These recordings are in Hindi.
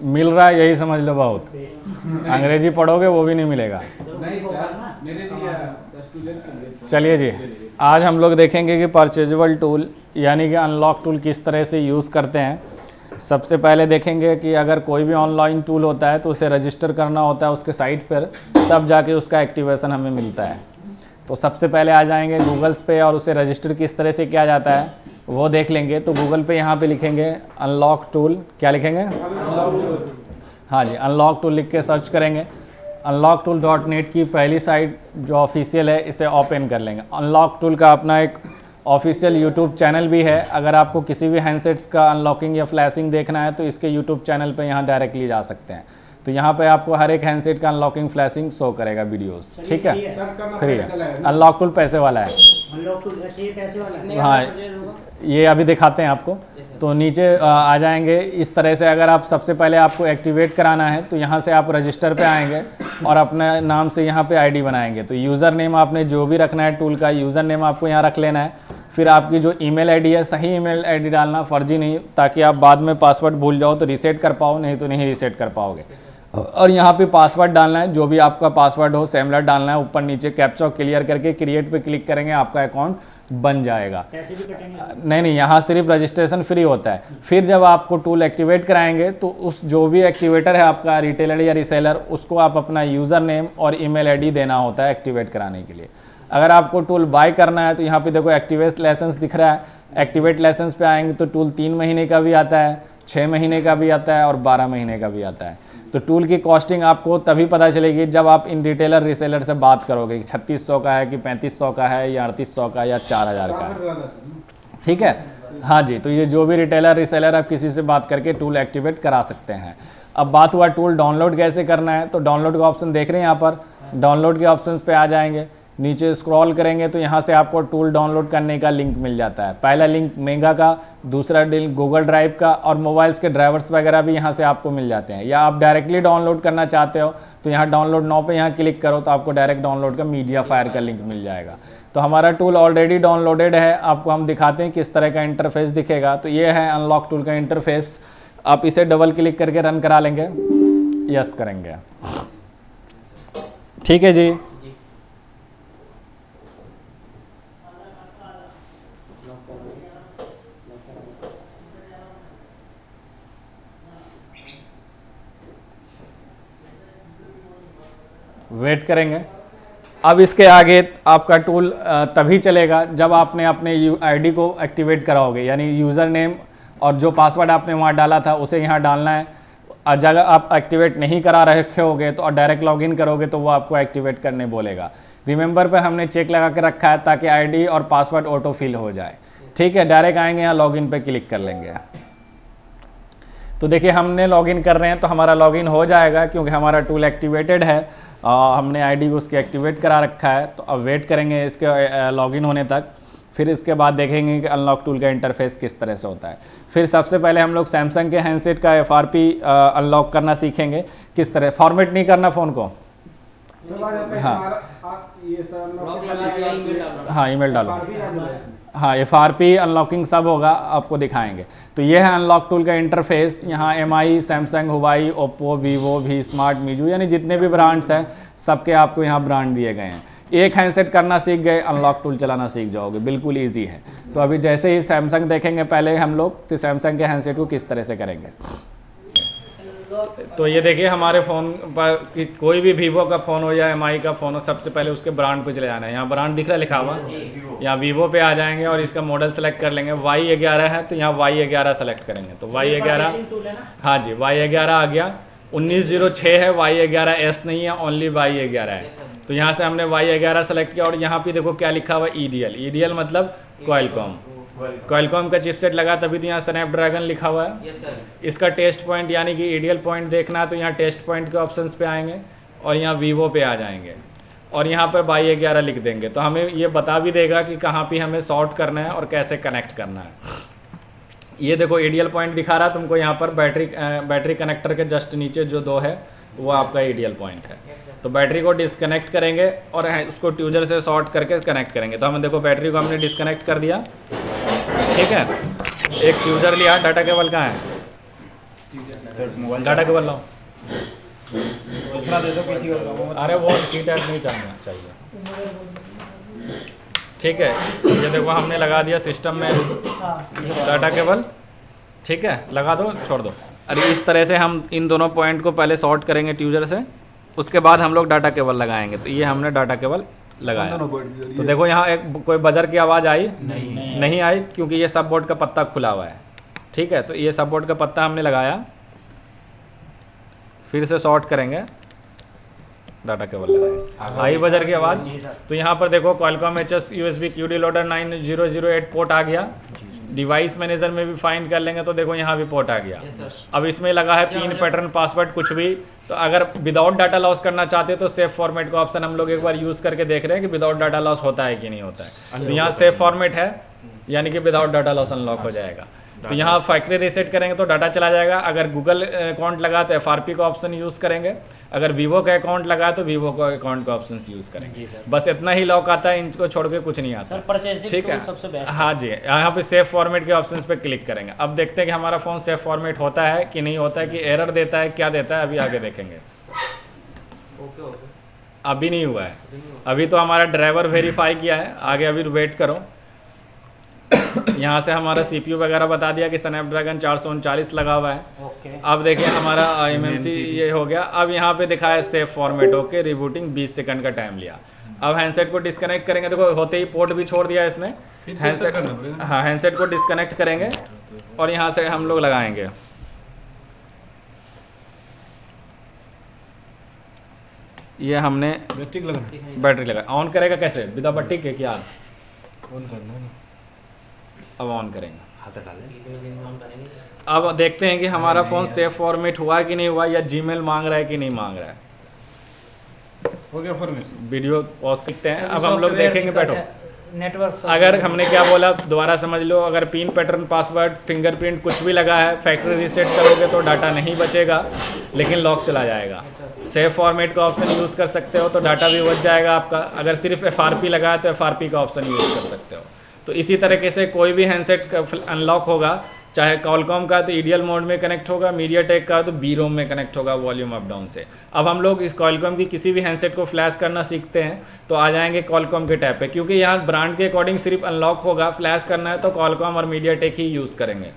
मिल रहा है यही समझ लो बहुत, अंग्रेजी पढ़ोगे वो भी नहीं मिलेगा। नहीं सर, मेरे लिए स्टूडेंट के लिए। चलिए जी, आज हम लोग देखेंगे कि परचेजेबल टूल यानी कि अनलॉक टूल किस तरह से यूज़ करते हैं। सबसे पहले देखेंगे कि अगर कोई भी ऑनलाइन टूल होता है तो उसे रजिस्टर करना होता है उसके साइट पर, तब जाके उसका एक्टिवेशन हमें मिलता है। तो सबसे पहले आ जाएंगे गूगल्स पे और उसे रजिस्टर किस तरह से किया जाता है वो देख लेंगे। तो गूगल पे यहाँ पे लिखेंगे अनलॉक टूल, क्या लिखेंगे? हाँ जी, अनलॉक टूल लिख के सर्च करेंगे। unlocktool.net की पहली साइट जो ऑफिशियल है इसे ओपन कर लेंगे। अनलॉक टूल का अपना एक ऑफिशियल यूट्यूब चैनल भी है। अगर आपको किसी भी हैंडसेट्स का अनलॉकिंग या फ्लैशिंग देखना है तो इसके यूट्यूब चैनल पे यहाँ डायरेक्टली जा सकते हैं। तो यहाँ पे आपको हर एक हैंडसेट का अनलॉकिंग फ्लैशिंग शो करेगा वीडियोस, ठीक है? फ्री है, अनलॉक टूल पैसे वाला है। अनलॉक टूल अच्छी पैसे वाला। हाँ, ये अभी दिखाते हैं आपको। तो नीचे आ जाएंगे इस तरह से। अगर आप सबसे पहले आपको एक्टिवेट कराना है तो यहाँ से आप रजिस्टर पे आएंगे और अपने नाम से यहाँ पे आईडी बनाएंगे। तो यूज़र नेम आपने जो भी रखना है टूल का यूज़र नेम आपको यहाँ रख लेना है। फिर आपकी जो ईमेल आईडी है सही ईमेल आईडी डालना, फर्जी नहीं, ताकि आप बाद में पासवर्ड भूल जाओ तो रीसेट कर पाओ, नहीं तो नहीं रीसेट कर पाओगे। और यहाँ पे पासवर्ड डालना है, जो भी आपका पासवर्ड हो सिमिलर डालना है। ऊपर नीचे कैप्चा क्लियर करके क्रिएट पे क्लिक करेंगे, आपका अकाउंट बन जाएगा। नहीं, यहाँ सिर्फ रजिस्ट्रेशन फ्री होता है। फिर जब आपको टूल एक्टिवेट कराएंगे तो उस जो भी एक्टिवेटर है आपका रिटेलर या रीसेलर, उसको आप अपना यूज़र नेम और ईमेल आईडी देना होता है एक्टिवेट कराने के लिए। अगर आपको टूल बाय करना है तो यहाँ पे देखो एक्टिवेट लाइसेंस दिख रहा है। एक्टिवेट लाइसेंस पे आएंगे तो टूल 3 महीने का भी आता है, 6 महीने का भी आता है और 12 महीने का भी आता है। तो टूल की कॉस्टिंग आपको तभी पता चलेगी जब आप इन रिटेलर रीसेलर से बात करोगे कि 3600 का है कि 3500 का है या 3800 का या 4000 का है, ठीक है? हाँ जी, तो ये जो भी रिटेलर रीसेलर आप किसी से बात करके टूल एक्टिवेट करा सकते हैं। अब बात हुआ टूल डाउनलोड कैसे करना है। तो डाउनलोड का ऑप्शन देख रहे हैं यहाँ पर, डाउनलोड के ऑप्शन पे आ जाएंगे। नीचे स्क्रॉल करेंगे तो यहाँ से आपको टूल डाउनलोड करने का लिंक मिल जाता है। पहला लिंक मेगा का, दूसरा लिंक गूगल ड्राइव का, और मोबाइल्स के ड्राइवर्स वगैरह भी यहाँ से आपको मिल जाते हैं। या आप डायरेक्टली डाउनलोड करना चाहते हो तो यहाँ डाउनलोड नाउ पे यहाँ क्लिक करो तो आपको डायरेक्ट डाउनलोड का मीडिया फायर का लिंक मिल जाएगा। तो हमारा टूल ऑलरेडी डाउनलोडेड है। आपको हम दिखाते हैं किस तरह का इंटरफेस दिखेगा। तो ये है अनलॉक टूल का इंटरफेस। आप इसे डबल क्लिक करके रन करा लेंगे, यस करेंगे, ठीक है जी। वेट करेंगे। अब इसके आगे आपका टूल तभी चलेगा जब आपने अपने आईडी को एक्टिवेट कराओगे, यानी यूज़र नेम और जो पासवर्ड आपने वहाँ डाला था उसे यहाँ डालना है। अगर आप एक्टिवेट नहीं करा रखे होगे तो डायरेक्ट लॉगिन करोगे तो वो आपको एक्टिवेट करने बोलेगा। रिमेंबर पर हमने चेक लगा के रखा है ताकि आईडी और पासवर्ड ऑटो फिल हो जाए, ठीक है? डायरेक्ट आएंगे यहाँ लॉगिन पे क्लिक कर लेंगे। तो देखिए हमने लॉगिन कर रहे हैं तो हमारा लॉगिन हो जाएगा क्योंकि हमारा टूल एक्टिवेटेड है। हमने आईडी उसकी एक्टिवेट करा रखा है। तो अब वेट करेंगे इसके लॉगिन होने तक। फिर इसके बाद देखेंगे कि अनलॉक टूल का इंटरफेस किस तरह से होता है। फिर सबसे पहले हम लोग सैमसंग के हैंडसेट का FRP अनलॉक करना सीखेंगे। किस तरह फॉर्मेट नहीं करना फ़ोन को, हाँ ईमेल डालो, हाँ FRP अनलॉकिंग सब होगा, आपको दिखाएंगे। तो ये है अनलॉक टूल का इंटरफेस। यहाँ MI, Samsung, Huawei, Oppo, Vivo, Vsmart, Meizu, यानी जितने भी ब्रांड्स हैं सबके आपको यहाँ ब्रांड दिए गए हैं। एक हैंडसेट करना सीख गए, अनलॉक टूल चलाना सीख जाओगे, बिल्कुल ईजी है। तो अभी जैसे ही सैमसंग देखेंगे पहले हम लोग, तो सैमसंग के हैंडसेट को किस तरह से करेंगे। तो ये देखिए हमारे फ़ोन पर कि कोई भी वीवो का फ़ोन हो या MI का फ़ोन हो, सबसे पहले उसके ब्रांड पे चले जाना है। यहाँ ब्रांड दिख रहा है लिखा हुआ, यहाँ वीवो पे आ जाएंगे और इसका मॉडल सेलेक्ट कर लेंगे। Y11 है तो यहाँ Y11 सेलेक्ट करेंगे। तो Y11, हाँ जी Y11 आ गया। 1906 है, Y11S नहीं है, ओनली Y11 है। तो यहाँ से हमने Y11 सेलेक्ट किया और यहाँ पे देखो क्या लिखा हुआ EDL मतलब क्वालकॉम का चिपसेट लगा, तभी तो यहाँ स्नैपड्रैगन लिखा हुआ है। इसका टेस्ट पॉइंट यानी कि EDL पॉइंट देखना है तो यहाँ टेस्ट पॉइंट के ऑप्शंस पे आएंगे और यहाँ वीवो पे आ जाएंगे और यहाँ पर Y11 लिख देंगे। तो हमें ये बता भी देगा कि कहाँ पे हमें सॉर्ट करना है और कैसे कनेक्ट करना है। ये देखो EDL पॉइंट दिखा रहा है तुमको यहाँ पर, बैटरी कनेक्टर के जस्ट नीचे जो 2 है वो आपका EDL पॉइंट है। तो बैटरी को डिस्कनेक्ट करेंगे और उसको ट्यूजर से शॉर्ट करके कनेक्ट करेंगे। तो हमें देखो बैटरी को हमने डिस्कनेक्ट कर दिया, ठीक है। एक ट्यूजर लिया, डाटा केबल कहाँ है, मोबाइल डाटा केबल लाओ। दूसरा दे दो किसी को। अरे वो सी टाइप नहीं चाहिए चाहिए। ठीक है, ये देखो हमने लगा दिया सिस्टम में डाटा केबल। ठीक है, लगा दो, छोड़ दो। अरे इस तरह से हम इन दोनों पॉइंट को पहले सॉर्ट करेंगे ट्यूजर से, उसके बाद हम लोग डाटा केबल लगाएंगे। तो ये हमने डाटा केबल लगाया। तो देखो यहाँ एक कोई बजर की आवाज़ आई नहीं आई, क्योंकि ये सब बोर्ड का पत्ता खुला हुआ है। ठीक है, तो ये सब बोर्ड का पत्ता हमने लगाया, फिर से सॉर्ट करेंगे, डाटा केबल लगाएंगे, आई बजर की आवाज़। तो यहाँ पर देखो Qualcomm HS USB QD loader 9008 port आ गया। डिवाइस मैनेजर में भी फाइंड कर लेंगे तो देखो यहाँ भी पोर्ट आ गया। अब इसमें लगा है पिन, पैटर्न, पासवर्ड कुछ भी। तो अगर विदाउट डाटा लॉस करना चाहते हैं तो सेफ फॉर्मेट का ऑप्शन हम लोग एक बार यूज़ करके देख रहे हैं कि विदाउट डाटा लॉस होता है कि नहीं होता है। तो यहाँ सेफ फॉर्मेट है, यानी कि विदाउट डाटा लॉस अनलॉक हो जाएगा। तो यहाँ फैक्ट्री रीसेट करेंगे तो डाटा चला जाएगा। अगर गूगल अकाउंट लगा तो FRP का ऑप्शन यूज़ करेंगे। अगर वीवो का अकाउंट लगा तो वीवो का अकाउंट का ऑप्शन यूज़ करेंगे। बस इतना ही लॉक आता है, इनको छोड़ के कुछ नहीं आता। ठीक है, सबसे बेस्ट। हाँ जी, यहाँ पे सेफ फॉर्मेट के ऑप्शंस पे क्लिक करेंगे। अब देखते हैं कि हमारा फ़ोन सेफ फॉर्मेट होता है कि नहीं होता है, कि एरर देता है, क्या देता है, अभी आगे देखेंगे। अभी नहीं हुआ है, अभी तो हमारा ड्राइवर वेरीफाई किया है, आगे अभी वेट करो। यहाँ से हमारा CPU वगैरह बता दिया कि स्नैपड्रैगन 439 लगा हुआ है। अब देखिए हमारा IMMC ये हो गया। अब यहाँ पे दिखा है safe format okay, rebooting 20 second का टाइम लिया। अब हैंडसेट को डिस्कनेक्ट करेंगे, देखो होते ही पोर्ट भी छोड़ दिया इसने। हैंडसेट, हाँ हैंडसेट को डिस्कनेक्ट करेंगे और यहाँ से हम लोग लगाएंगे। ये हमने बैटरी लगा, ऑन करेगा कैसे, बिना बट्टी के क्या ऑन करना है। अब ऑन करेंगे, अब देखते हैं कि हमारा फ़ोन सेफ फॉर्मेट हुआ कि नहीं हुआ, या जीमेल मांग रहा है कि नहीं मांग रहा है। हो गया फॉर्मेट, वीडियो पॉज करते हैं। अब हम लोग देखेंगे, बैठो। नेटवर्क अगर हमने क्या बोला दोबारा समझ लो, अगर पिन, पैटर्न, पासवर्ड, फिंगरप्रिंट कुछ भी लगा है, फैक्ट्री रीसेट करोगे तो डाटा नहीं बचेगा, लेकिन लॉक चला जाएगा। सेफ फॉर्मेट का ऑप्शन यूज़ कर सकते हो तो डाटा भी बच जाएगा आपका। अगर सिर्फ FRP लगा है तो FRP का ऑप्शन यूज़ कर सकते हो। तो इसी तरीके से कोई भी हैंडसेट अनलॉक होगा, चाहे कॉलकॉम का तो EDL मोड में कनेक्ट होगा, मीडियाटेक का तो B-ROM में कनेक्ट होगा वॉल्यूम अप डाउन से। अब हम लोग इस कॉलकॉम की किसी भी हैंडसेट को फ्लैश करना सीखते हैं तो आ जाएंगे कॉलकॉम के टैब पे, क्योंकि यहाँ ब्रांड के अकॉर्डिंग सिर्फ अनलॉक होगा। फ्लैश करना है तो कॉलकॉम और मीडियाटेक ही यूज़ करेंगे।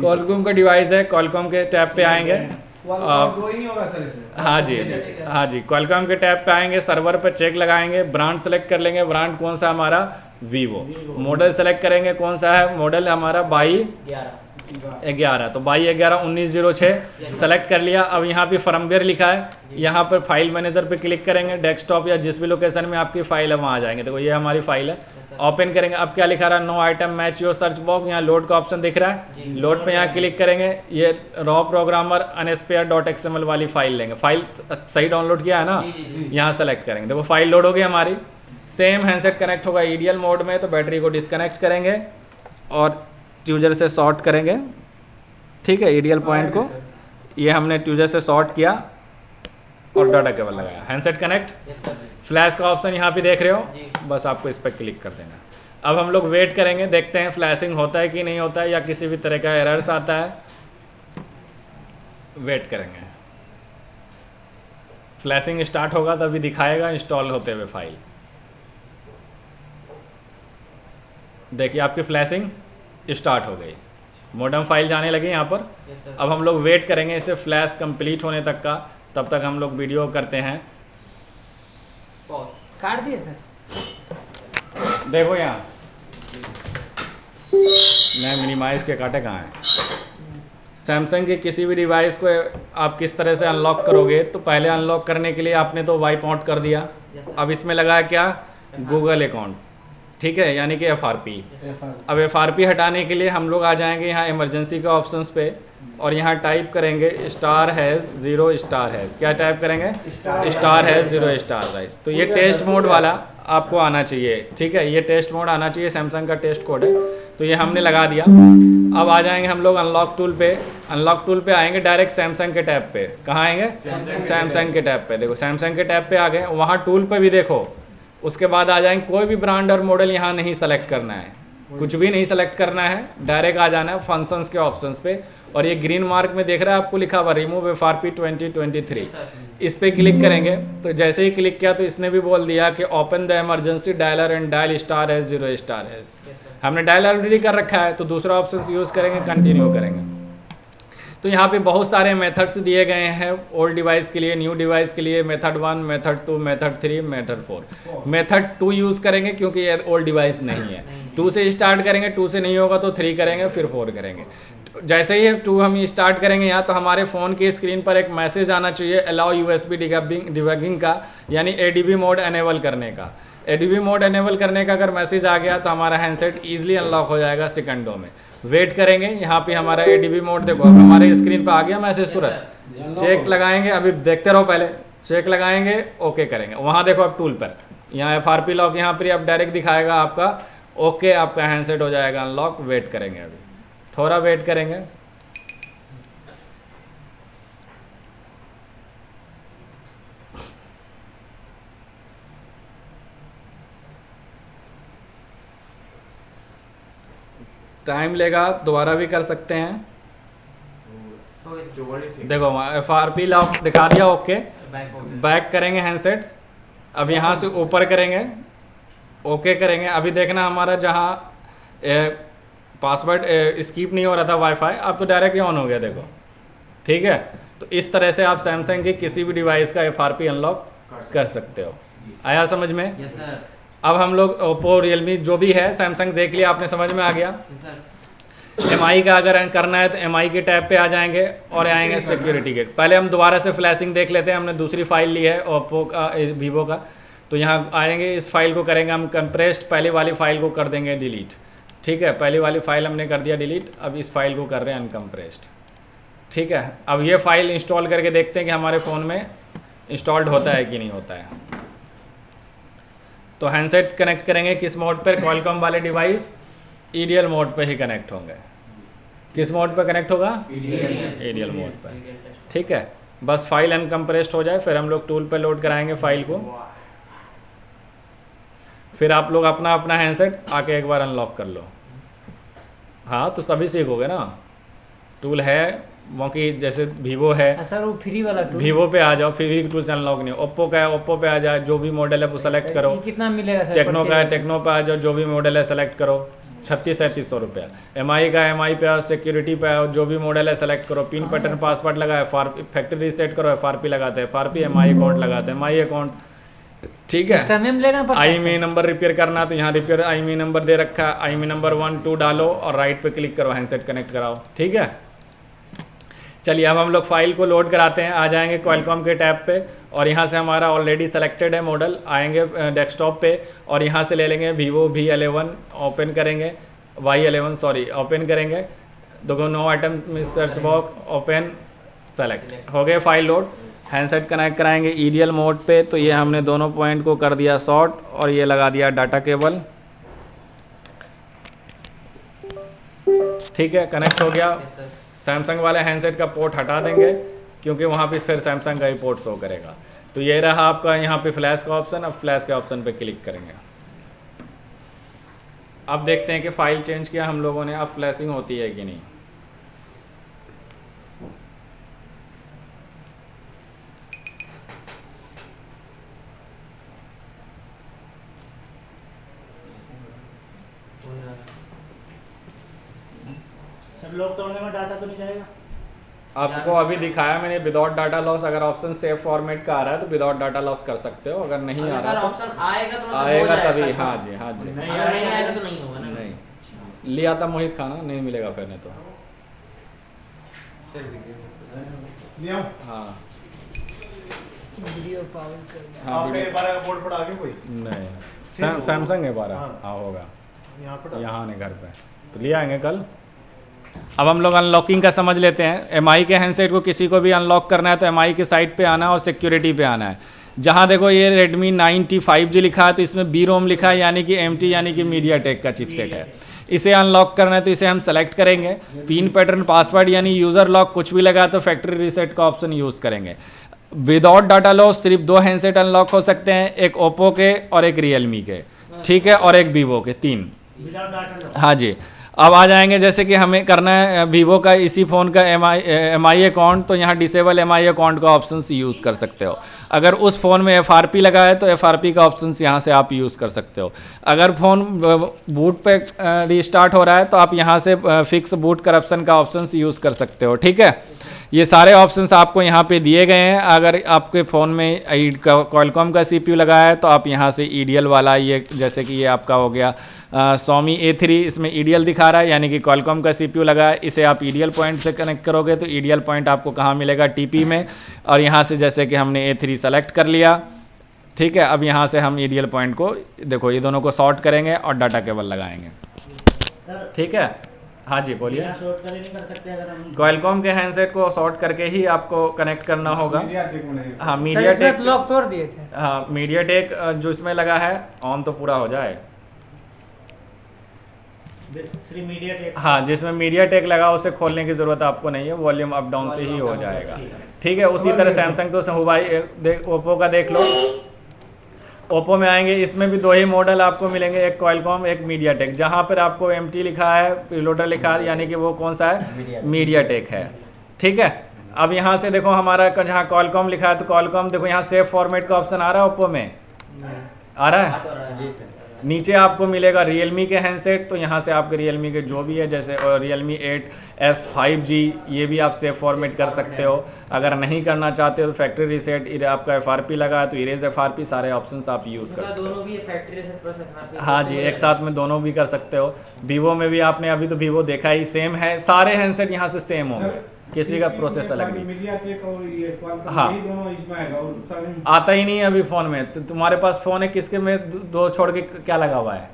कॉलकॉम का डिवाइस है, कॉलकॉम के टैब पे आएंगे। हाँ जी, हाँ जी, कॉलकॉम के टैब पे आएंगे, सर्वर पे चेक लगाएंगे, ब्रांड सेलेक्ट कर लेंगे। ब्रांड कौन सा हमारा, वीवो। मॉडल सेलेक्ट करेंगे, कौन सा है मॉडल हमारा, 2211। तो 2211-1906 सेलेक्ट कर लिया। अब यहाँ पे फर्मवेयर लिखा है, यहाँ पर फाइल मैनेजर पे क्लिक करेंगे, डेस्कटॉप या जिस भी लोकेशन में आपकी फाइल है वहाँ आ जाएंगे। देखो ये हमारी फाइल है, ओपन करेंगे। अब क्या लिखा रहा है, no item match your search box. यहाँ लोड का ऑप्शन दिख रहा है, लोड पे यहाँ क्लिक करेंगे। ये रॉ प्रोग्रामर unspare.xml वाली फाइल लेंगे। फाइल सही डाउनलोड किया है ना, यहाँ सेलेक्ट करेंगे। देखो फाइल लोड होगी हमारी। सेम हैंडसेट कनेक्ट होगा EDL मोड में, तो बैटरी को डिस्कनेक्ट करेंगे और ट्यूजर से शॉर्ट करेंगे। ठीक है, EDL पॉइंट को ये हमने ट्यूजर से शॉर्ट किया और डाटा केबल लगाया। हैंडसेट कनेक्ट, फ्लैश का ऑप्शन यहाँ पे देख रहे हो, बस आपको इस पर क्लिक कर देना। अब हम लोग वेट करेंगे, देखते हैं फ्लैशिंग होता है कि नहीं होता है, या किसी भी तरह का एरर्स आता है। वेट करेंगे, फ्लैशिंग स्टार्ट होगा तभी दिखाएगा इंस्टॉल होते हुए फाइल। देखिए आपकी फ्लैशिंग स्टार्ट हो गई, मॉडर्न फाइल जाने लगी यहाँ पर। अब हम लोग वेट करेंगे इसे फ्लैश कंप्लीट होने तक का, तब तक हम लोग वीडियो करते हैं। काट दिए सर, देखो यहाँ मैं मिनिमाइज के काटे कहाँ हैं। सैमसंग के किसी भी डिवाइस को आप किस तरह से अनलॉक करोगे, तो पहले अनलॉक करने के लिए आपने तो वाइप आउट कर दिया। अब इसमें लगा है क्या, गूगल अकाउंट, ठीक है, यानी कि FRP। अब FRP हटाने के लिए हम लोग आ जाएंगे यहाँ इमरजेंसी के ऑप्शंस पे और यहाँ टाइप करेंगे *0*#। क्या टाइप करेंगे, *0*#। तो ये टेस्ट मोड वाला आपको आना चाहिए, ठीक है, ये टेस्ट मोड आना चाहिए, सैमसंग का टेस्ट कोड है, तो ये हमने लगा दिया। अब आ जाएंगे हम लोग अनलॉक टूल पे। अनलॉक टूल पे आएंगे डायरेक्ट सैमसंग के टैब पे। कहाँ आएंगे, सैमसंग के टैब पे। देखो सैमसंग के टैब पे आ गए, वहाँ टूल पे भी देखो। उसके बाद आ जाएंगे, कोई भी ब्रांड और मॉडल यहाँ नहीं सेलेक्ट करना है, कुछ भी नहीं सेलेक्ट करना है, डायरेक्ट आ जाना है फंक्शंस के ऑप्शंस पे। और ये ग्रीन मार्क में देख रहा है आपको लिखा हुआ रिमूव FRP 2023, इस पे क्लिक करेंगे। तो जैसे ही क्लिक किया तो इसने भी बोल दिया कि open the emergency dialer and dial *0*#। हमने डायल ऑलरेडी कर रखा है तो दूसरा ऑप्शन यूज़ करेंगे, कंटिन्यू करेंगे। तो यहाँ पे बहुत सारे मेथड्स दिए गए हैं ओल्ड डिवाइस के लिए, न्यू डिवाइस के लिए, method 1, method 2, method 3, method 4। Method 2 use करेंगे क्योंकि ये ओल्ड डिवाइस नहीं है। 2 से स्टार्ट करेंगे, 2 से नहीं होगा तो 3 करेंगे, फिर 4 करेंगे। जैसे ही 2 हम स्टार्ट करेंगे यहाँ तो हमारे फ़ोन की स्क्रीन पर एक मैसेज आना चाहिए अलाउ USB डिबगिंग का, यानी ADB मोड एनेबल करने का। ADB मोड एनेबल करने का अगर मैसेज आ गया तो हमारा हैंडसेट ईजिली अनलॉक हो जाएगा सेकंडों में। वेट करेंगे, यहाँ पे हमारा ADB मोड देखो अब हमारे स्क्रीन पे आ गया मैसेज तुरंत। चेक लगाएंगे, अभी देखते रहो, पहले चेक लगाएंगे, ओके करेंगे। वहाँ देखो अब टूल पर यहाँ FRP लॉक यहाँ पर अब डायरेक्ट दिखाएगा आपका ओके, आपका हैंडसेट हो जाएगा अनलॉक। वेट करेंगे, अभी थोड़ा वेट करेंगे। टाइम लेगा, दोबारा भी कर सकते हैं। देखो FRP लॉक दिखा दिया, ओके। बैक करेंगे हैंडसेट्स, अब यहाँ से ऊपर करेंगे, ओके करेंगे। अभी देखना हमारा जहाँ पासवर्ड स्किप नहीं हो रहा था वाईफाई, अब तो डायरेक्ट ऑन हो गया, देखो ठीक है। तो इस तरह से आप सैमसंग की किसी भी डिवाइस का FRP अनलॉक कर सकते हो। आया समझ में? Yes sir. अब हम लोग ओप्पो, रियलमी जो भी है, सैमसंग देख लिया आपने, समझ में आ गया। MI का अगर करना है तो MI के टैब पे आ जाएंगे और आएंगे सिक्योरिटी गेट। पहले हम दोबारा से फ्लैशिंग देख लेते हैं, हमने दूसरी फाइल ली है ओप्पो का, वीवो का। तो यहाँ आएंगे, इस फाइल को करेंगे हम कंप्रेस्ड, पहले वाली फाइल को कर देंगे डिलीट, ठीक है। पहली वाली फाइल हमने कर दिया डिलीट, अब इस फाइल को कर रहे हैं अनकम्प्रेस्ड, ठीक है। अब ये फाइल इंस्टॉल करके देखते हैं कि हमारे फ़ोन में इंस्टॉल्ड होता है कि नहीं होता है। तो हैंडसेट कनेक्ट करेंगे किस मोड पर? क्वालकॉम वाले डिवाइस EDL मोड पे ही कनेक्ट होंगे। किस मोड पे कनेक्ट होगा? EDL मोड पर, ठीक है। बस फाइल अनकम्प्रेस्ड हो जाए, फिर हम लोग टूल पे लोड कराएंगे फाइल को। फिर आप लोग अपना अपना हैंडसेट आके एक बार अनलॉक कर लो। हाँ तो तभी सीखोगे ना। टूल है वो कि जैसे वीवो है, सर वो फ्री वाला टूल, वीवो पे आ जाओ, फ्री टूल से अनलॉक नहीं। ओप्पो का है, ओप्पो पे आ जाए, जो भी मॉडल है वो सेलेक्ट करो। ये कितना मिलेगा सर? टेक्नो का है, टेक्नो पे आ जाओ, जो भी मॉडल है सेलेक्ट करो, 3600-3700 रुपया। MI का है, MI पे आओ, सिक्योरिटी पे आओ, जो भी मॉडल है सेलेक्ट करो। पिन पैटर्न पासवर्ड लगाए, फैक्ट्री रीसेट करो, FRP लगाते हैं, FRP MI अकाउंट लगाते हैं, MI अकाउंट, ठीक है। सिस्टम में लेना पड़ता है IMEI नंबर रिपेयर करना तो यहाँ रिपेयर IMEI नंबर दे रखा है, IMEI नंबर 1 2 डालो और राइट पे क्लिक करो, हैंडसेट कनेक्ट कराओ, ठीक है। चलिए अब हम लोग फाइल को लोड कराते हैं। आ जाएंगे क्वालकॉम के टैब पे और यहाँ से हमारा ऑलरेडी सेलेक्टेड है मॉडल, आएंगे डेस्कटॉप पे और यहाँ से ले लेंगे वीवो V11, ओपन करेंगे, Y11 सॉरी, ओपन करेंगे। देखो no item search box, open, select हो गए फाइल लोड। हैंडसेट कनेक्ट कराएंगे EDL मोड पे, तो ये हमने दोनों पॉइंट को कर दिया शॉर्ट और ये लगा दिया डाटा केबल, ठीक है। कनेक्ट हो गया। सैमसंग वाले हैंडसेट का पोर्ट हटा देंगे क्योंकि वहाँ पे फिर सैमसंग का ही पोर्ट शो करेगा। तो ये रहा आपका यहाँ पे फ्लैश का ऑप्शन। अब फ्लैश के ऑप्शन पे क्लिक करेंगे। अब देखते हैं कि फाइल चेंज किया हम लोगों ने, अब फ्लैशिंग होती है कि नहीं। सर लॉक तोड़ने में डाटा तो नहीं जाएगा? आपको अभी दिखाया मैंने विदाउट डाटा लॉस। अगर ऑप्शन सेव फॉर्मेट का आ रहा है तो विदाउट डाटा लॉस कर सकते हो। अगर नहीं आ रहा ऑप्शन आएगा तो आएगा तभी, हाँ जी हाँ जी। नहीं आएगा तो नहीं होगा ना। नहीं लिया था मोहित खाना, नहीं मिलेगा फिर, नहीं तो हाँ वीडियो पॉज कर हाँ आपके 12 का बोर्ड पड़ा आगे कोई नहीं, सैमसंग है 12। हाँ होगा यहाँ पर यहाँ नहीं, घर पे, तो ले आएंगे कल। अब हम लोग अनलॉकिंग का समझ लेते हैं। MI के हैंडसेट को किसी को भी अनलॉक करना है तो MI के साइट पे आना है और सिक्योरिटी पे आना है। जहाँ देखो ये Redmi 9T 5G लिखा है तो इसमें BROM लिखा है, यानी कि MT यानी कि MediaTek का चिपसेट है। इसे अनलॉक करना है तो इसे हम सेलेक्ट करेंगे। पिन पैटर्न पासवर्ड यानी यूज़र लॉक कुछ भी लगा तो फैक्ट्री रीसेट का ऑप्शन यूज़ करेंगे। विदाउट डाटा लॉस सिर्फ 2 हैंडसेट अनलॉक हो सकते हैं, एक ओप्पो के और एक रियलमी के, ठीक है, और एक वीवो के, 3। Without data lock. हाँ जी। अब आ जाएंगे जैसे कि हमें करना है वीवो का इसी फ़ोन का MI अकाउंट, तो यहाँ डिसेबल MI अकाउंट का ऑप्शंस यूज़ कर सकते हो। अगर उस फ़ोन में FRP लगा है तो FRP का ऑप्शंस यहाँ से आप यूज़ कर सकते हो। अगर फ़ोन बूट पे रीस्टार्ट हो रहा है तो आप यहाँ से फिक्स बूट करप्शन का ऑप्शंस यूज़ कर सकते हो। ठीक है, ये सारे ऑप्शंस आपको यहाँ पे दिए गए हैं। अगर आपके फ़ोन में क्वालकॉम का CPU लगा है तो आप यहाँ से EDL वाला, ये जैसे कि ये आपका हो गया Xiaomi A3, इसमें EDL दिखा रहा है, यानी कि क्वालकॉम का CPU लगा है। इसे आप EDL पॉइंट से कनेक्ट करोगे तो EDL पॉइंट आपको कहाँ मिलेगा, TP में। और यहाँ से जैसे कि हमने A3 सेलेक्ट कर लिया, ठीक है। अब यहाँ से हम EDL पॉइंट को देखो, ये दोनों को शॉर्ट करेंगे और डाटा केबल लगाएंगे। सर ठीक है, हाँ जी बोलिए। बिना शॉर्ट करे नहीं कर सकते अगर हम क्वालकॉम के हैंडसेट को शॉर्ट करके ही आपको कनेक्ट करना होगा। हाँ सर मीडिया इसमें टेक, लॉक तोड़ दिए थे। हाँ मीडिया टेक जो इसमें लगा है ऑन तो पूरा हो जाए। Shri media take. हाँ जिसमें मीडिया टेक लगा उसे खोलने की ज़रूरत आपको नहीं है, वॉल्यूम अप डाउन से ही हो जाएगा। ठीक है, उसी तरह सैमसंग तो हुआई ओप्पो का देख लो। ओप्पो में आएंगे, इसमें भी दो ही मॉडल आपको मिलेंगे, एक क्वालकॉम एक मीडिया टेक। जहाँ पर आपको MT लिखा है, पिलोटर लिखा है, यानी कि वो कौन सा है, मीडिया टेक है। ठीक है, अब यहाँ से देखो हमारा जहाँ क्वालकॉम लिखा है तो क्वालकॉम देखो यहाँ सेव फॉर्मेट का ऑप्शन आ रहा है, ओप्पो में आ रहा है। नीचे आपको मिलेगा रियलमी के हैंडसेट, तो यहाँ से आपके रियलमी के जो भी है, जैसे रियलमी 8S 5G, ये भी आप सेव फॉर्मेट कर सकते हो। अगर नहीं करना चाहते हो तो फैक्ट्री रीसेट, आपका FRP लगा है तो इरेज FRP, सारे ऑप्शंस आप यूज़ कर सकते हो। दोनों भी फैक्ट्री रीसेट प्लस FRP। हाँ जी, एक साथ में दोनों भी कर सकते हो। वीवो में भी आपने अभी तो वीवो देखा ही, सेम है, सारे हैंडसेट यहाँ से सेम होंगे, किसी का प्रोसेस अलग नहीं। हाँ आता ही नहीं है अभी फ़ोन में। तो तुम्हारे पास फ़ोन है, किसके में दो छोड़ के क्या लगा हुआ है?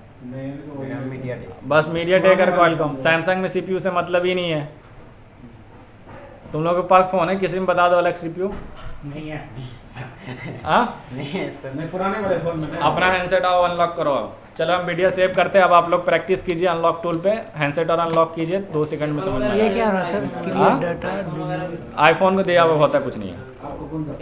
बस मीडिया टेक और क्वालकॉम। सैमसंग में CPU से मतलब ही नहीं है। तुम लोगों के पास फ़ोन है, किसी में बता दो अलग CPU। नहीं है। हाँ पुराने वाले फोन में अपना हैंडसेट आओ, अनलॉक करो। अब चलो हम वीडियो सेव करते हैं। अब आप लोग प्रैक्टिस कीजिए, अनलॉक टूल पे हैंडसेट और अनलॉक कीजिए, 2 सेकंड में समझ में ये आएगा। क्या हो रहा है सर? हाँ? Clear data. आईफोन को दिया हुआ होता कुछ नहीं है। आपको कौन सा